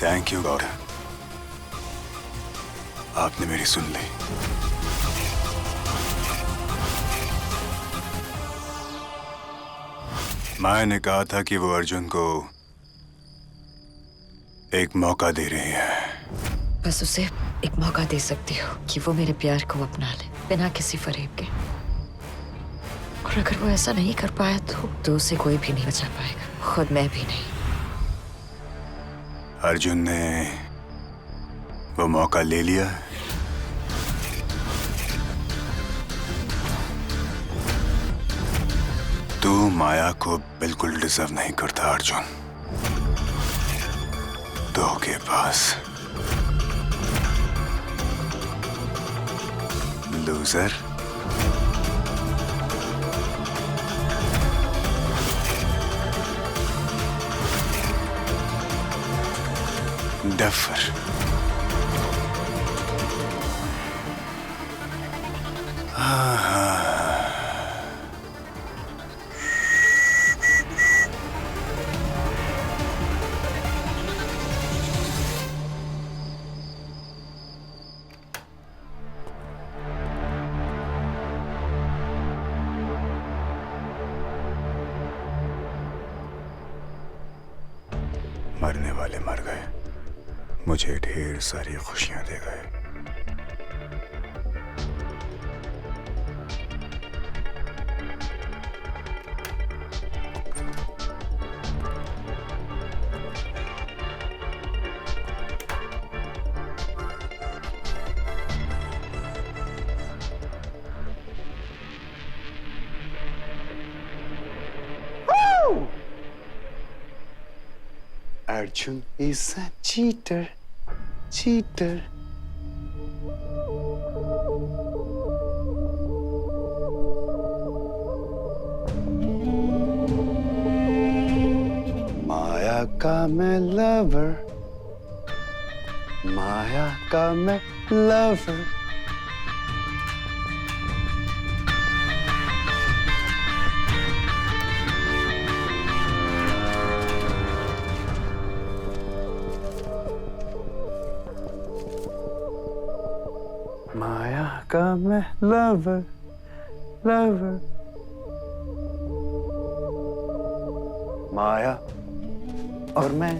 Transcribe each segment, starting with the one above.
Thank you गौरव, आपने मेरी सुन ली। माया ने कहा था कि वो अर्जुन को एक मौका दे रही है। बस उसे एक मौका दे सकती हो कि वो मेरे प्यार को अपना ले बिना किसी फरेब के। और अगर वो ऐसा नहीं कर पाया तो उसे कोई भी नहीं बचा पाएगा, खुद मैं भी नहीं। अर्जुन ने वो मौका ले लिया। तू माया को बिल्कुल डिजर्व नहीं करता अर्जुन। के पास लूजर। डफर। मरने वाले मर गए, मुझे ढेर सारी खुशियां दे गए। Arjun is a cheater, cheater. माया का मैं लवर, माया का मैं लवर। माया का मैं लवर, लवर। माया और मैं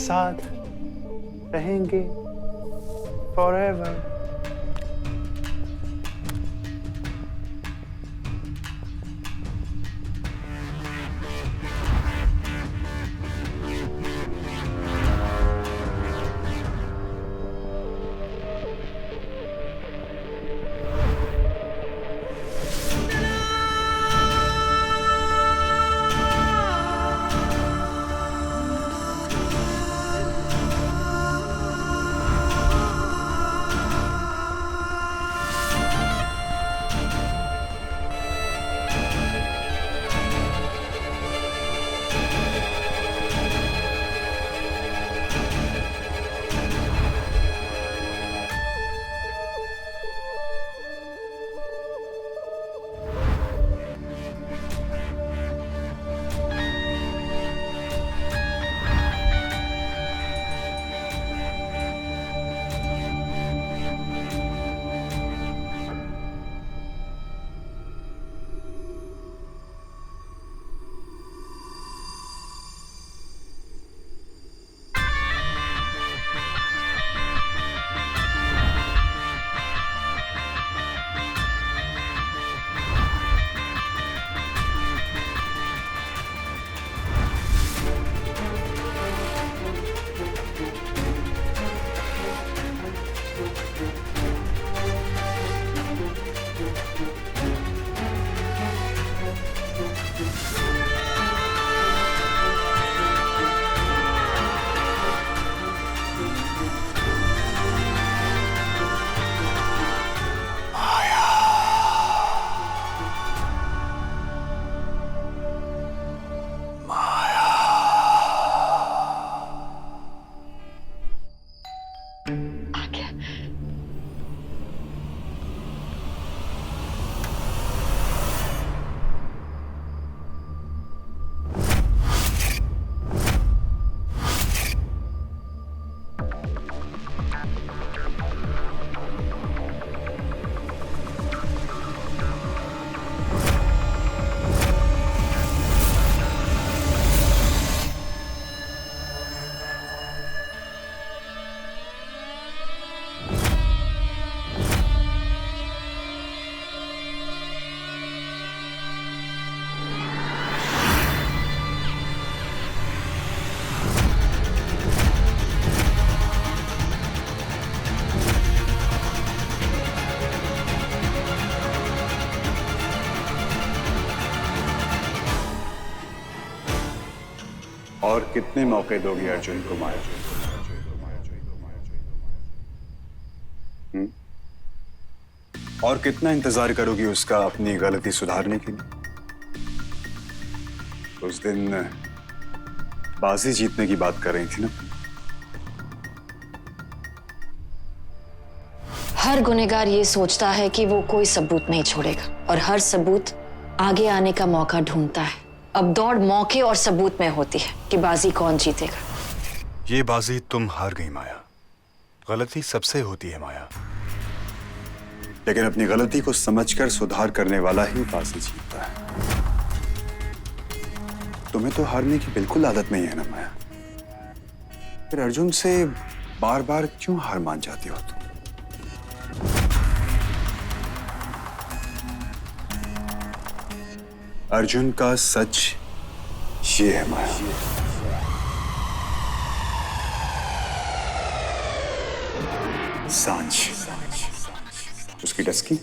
साथ रहेंगे forever। और कितने मौके दोगे अर्जुन को माया? और कितना इंतजार करोगी उसका अपनी गलती सुधारने के लिए? उस दिन बाजी जीतने की बात कर रही थी ना? हर गुनहगार ये सोचता है कि वो कोई सबूत नहीं छोड़ेगा और हर सबूत आगे आने का मौका ढूंढता है। अब दौड़ मौके और सबूत में होती है कि बाजी कौन जीतेगा। ये बाजी तुम हार गई माया। गलती सबसे होती है माया, लेकिन अपनी गलती को समझकर सुधार करने वाला ही बाजी जीतता है। तुम्हें तो हारने की बिल्कुल आदत नहीं है ना माया, फिर अर्जुन से बार बार क्यों हार मान जाती हो तुम? अर्जुन का सच ये है माया, सांझ उसकी डस्की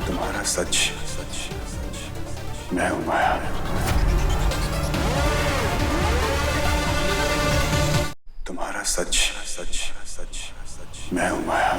तुम्हारा सच मैं हूं माया। तुम्हारा सच मैं हूं माया।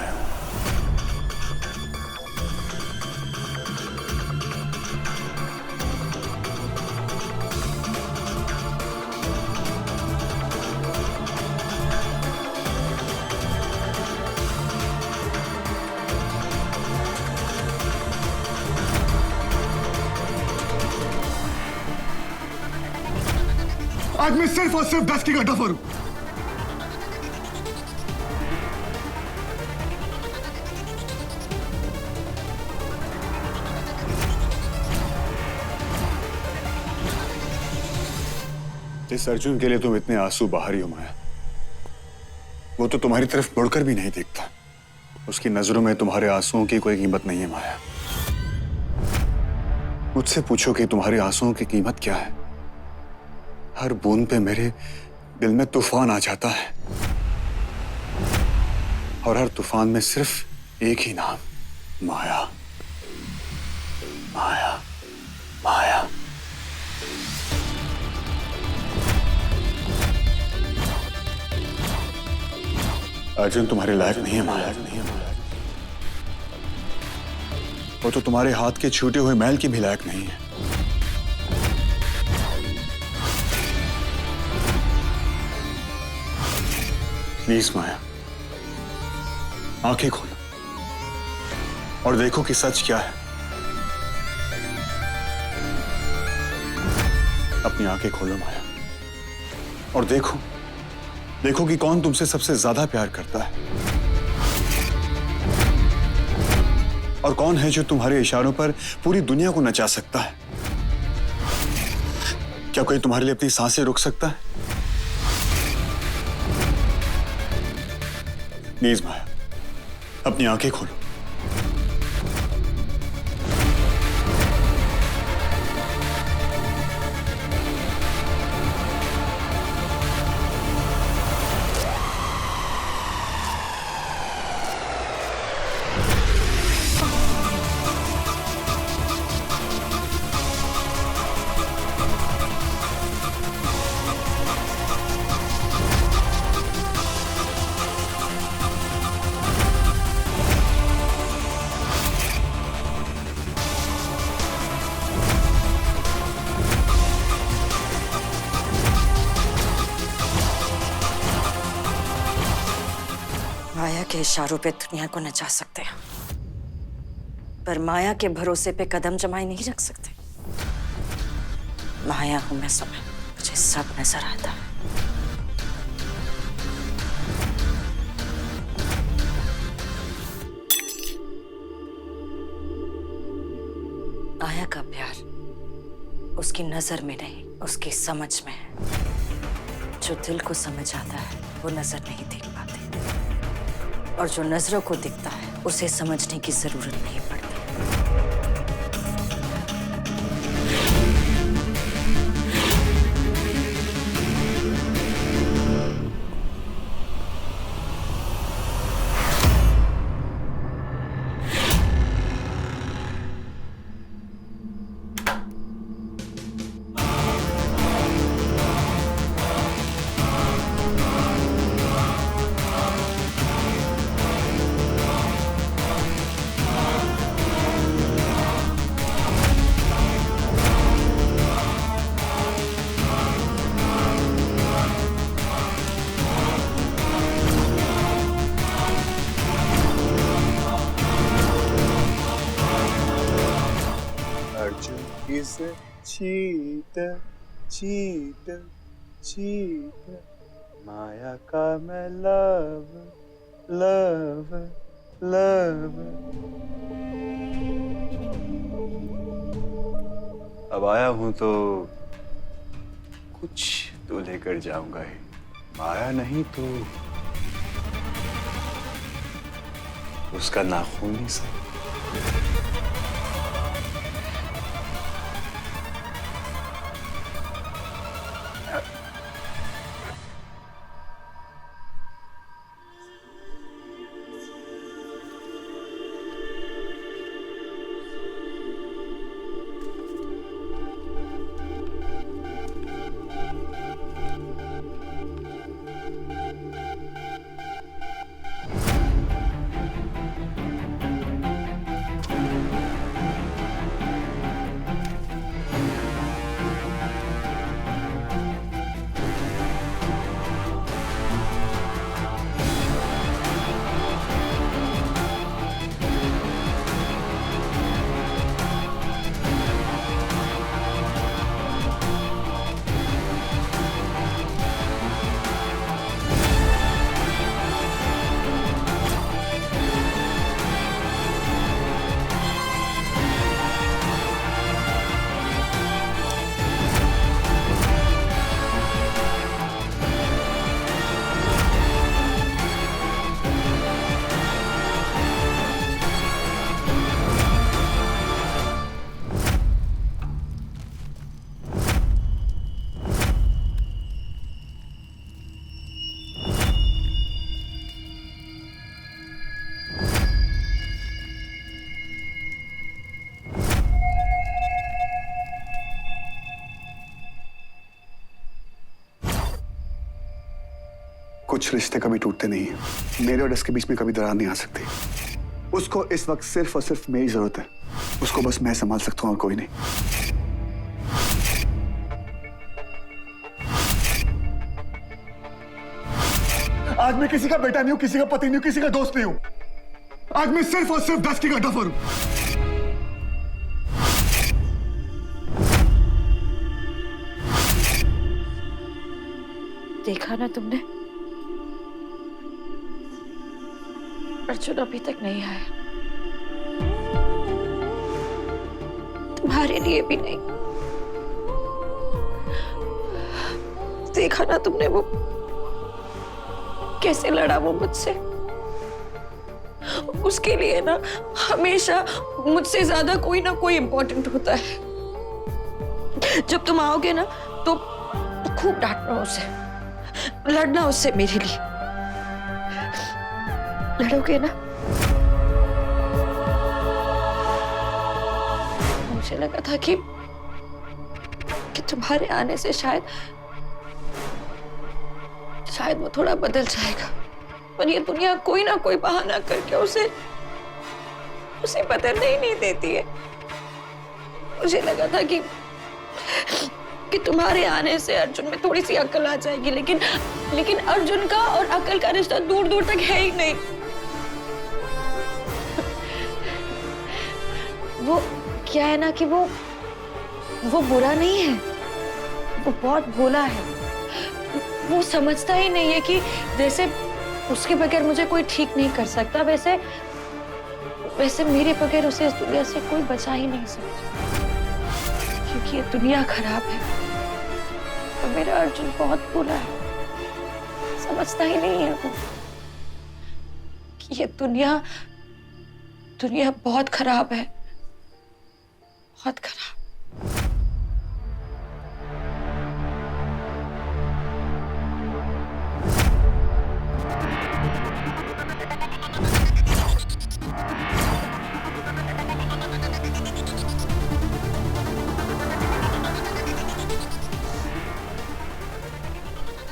आज मैं सिर्फ और सिर्फ 10 की गड्ढा हूं। इस अर्जुन के लिए तुम इतने आंसू बहा रही हो माया, वो तो तुम्हारी तरफ मुड़कर भी नहीं देखता। उसकी नजरों में तुम्हारे आंसुओं की कोई कीमत नहीं है माया। मुझसे पूछो कि तुम्हारे आंसुओं की कीमत क्या है? हर बूंद पे मेरे दिल में तूफान आ जाता है, और हर तूफान में सिर्फ एक ही नाम, माया। माया माया। अर्जुन तुम्हारे लायक नहीं है माया। वो तो तुम्हारे हाथ के छूटे हुए महल की भी लायक नहीं है। प्लीज माया, आंखें खोलो और देखो कि सच क्या है। अपनी आंखें खोलो माया और देखो कि कौन तुमसे सबसे ज्यादा प्यार करता है, और कौन है जो तुम्हारे इशारों पर पूरी दुनिया को नचा सकता है। क्या कोई तुम्हारे लिए अपनी सांसें रोक सकता है? प्लीज माया, अपनी आंखें खोलो। माया के इशारों पे दुनिया को नचा सकते हैं, पर माया के भरोसे पे कदम जमाए नहीं रख सकते। माया हूं मैं समय, मुझे सब नजर आता है। माया का प्यार उसकी नजर में नहीं, उसकी समझ में है। जो दिल को समझ आता है वो नजर नहीं देख पाते, और जो नजरों को दिखता है उसे समझने की जरूरत नहीं पड़ती। is a cheater, cheater, cheater. माया का मैं love, love, love. अब आया हूं तो कुछ तो लेकर जाऊंगा ही. माया नहीं तो उसका नाखून ही सही. कुछ रिश्ते कभी टूटते नहीं हैं. मेरे और इसके बीच में कभी दरार नहीं आ सकती. उसको इस वक्त सिर्फ और सिर्फ मेरी जरूरत है. उसको बस मैं संभाल सकता हूं और कोई नहीं. आज मैं किसी का बेटा नहीं हूं, किसी का पति नहीं हूं, किसी का दोस्त नहीं हूं. आज मैं सिर्फ और सिर्फ 10 की गद्दाफर हूं. देखा ना तुमने, अर्जुन अभी तक नहीं आया. तुम्हारे लिए भी नहीं. देखा ना तुमने वो कैसे लड़ा वो मुझसे. उसके लिए ना हमेशा मुझसे ज्यादा कोई ना कोई इम्पोर्टेंट होता है. जब तुम आओगे ना तो खूब डांटना उसे, लड़ना उससे मेरे लिए. लड़ोगे ना? मुझे लगा था कि तुम्हारे आने से शायद वो थोड़ा बदल जाएगा, पर ये दुनिया कोई ना कोई बहाना करके उसे बदलने ही नहीं देती है. मुझे लगा था कि तुम्हारे आने से अर्जुन में थोड़ी सी अक्ल आ जाएगी, लेकिन अर्जुन का और अक्ल का रिश्ता दूर दूर तक है ही नहीं. वो क्या है ना कि वो बुरा नहीं है, वो बहुत भोला है. वो समझता ही नहीं है कि जैसे उसके बगैर मुझे कोई ठीक नहीं कर सकता, वैसे मेरे बगैर उसे इस दुनिया से कोई बचा ही नहीं सकता. क्योंकि ये दुनिया खराब है और मेरा अर्जुन बहुत भोला है. समझता ही नहीं है वो कि ये दुनिया बहुत खराब है, बहुत खराब.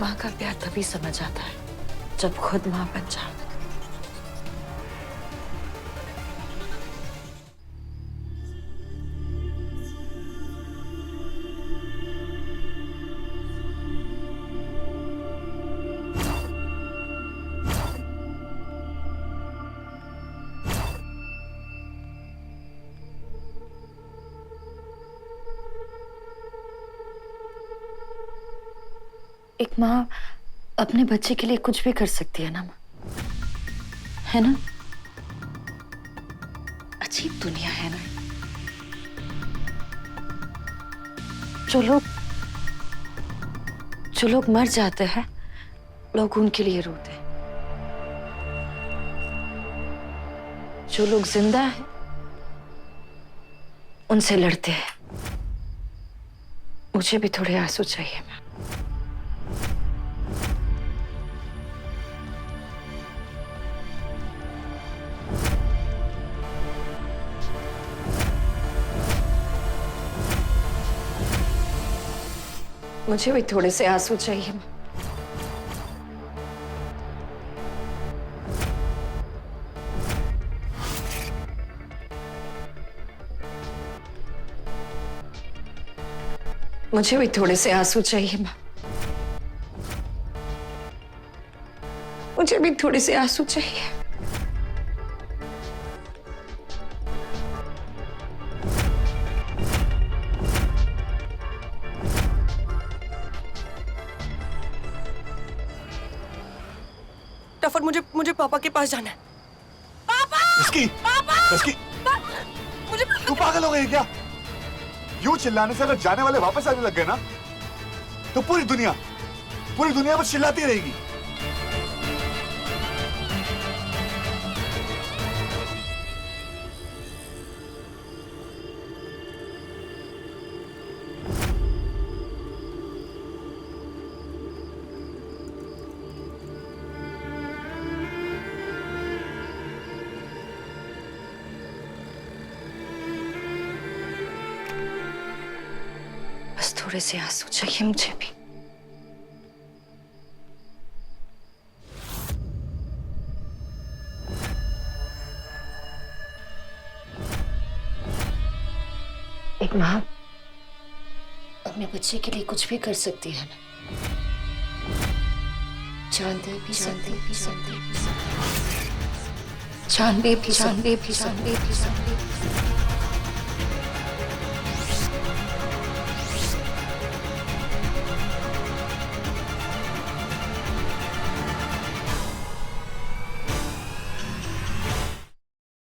माँ का प्यार तभी समझ आता है जब खुद माँ बन जाओ. एक माँ अपने बच्चे के लिए कुछ भी कर सकती है ना माँ, है ना? अजीब दुनिया है ना। जो लोग मर जाते हैं, लोग उनके लिए रोते हैं। जो लोग जिंदा हैं, उनसे लड़ते हैं। मुझे भी थोड़े आंसू चाहिए मैम। मुझे भी थोड़े से आंसू चाहिए मैम। मुझे भी थोड़े से आंसू चाहिए माँ। मुझे भी थोड़े से आंसू चाहिए। टफर, मुझे पापा के पास जाना है। पापा! दस्की, मुझे तू पागल हो गई क्या? यूं चिल्लाने से अगर जाने वाले वापस आने लग गए ना, तो पूरी दुनिया बस चिल्लाती रहेगी। बस थोड़े से आंसू चाहिए मुझे भी। एक माँ अपने बच्चे के लिए कुछ भी कर सकती है ना। जान दे भी सकती है, जान दे भी सकती है।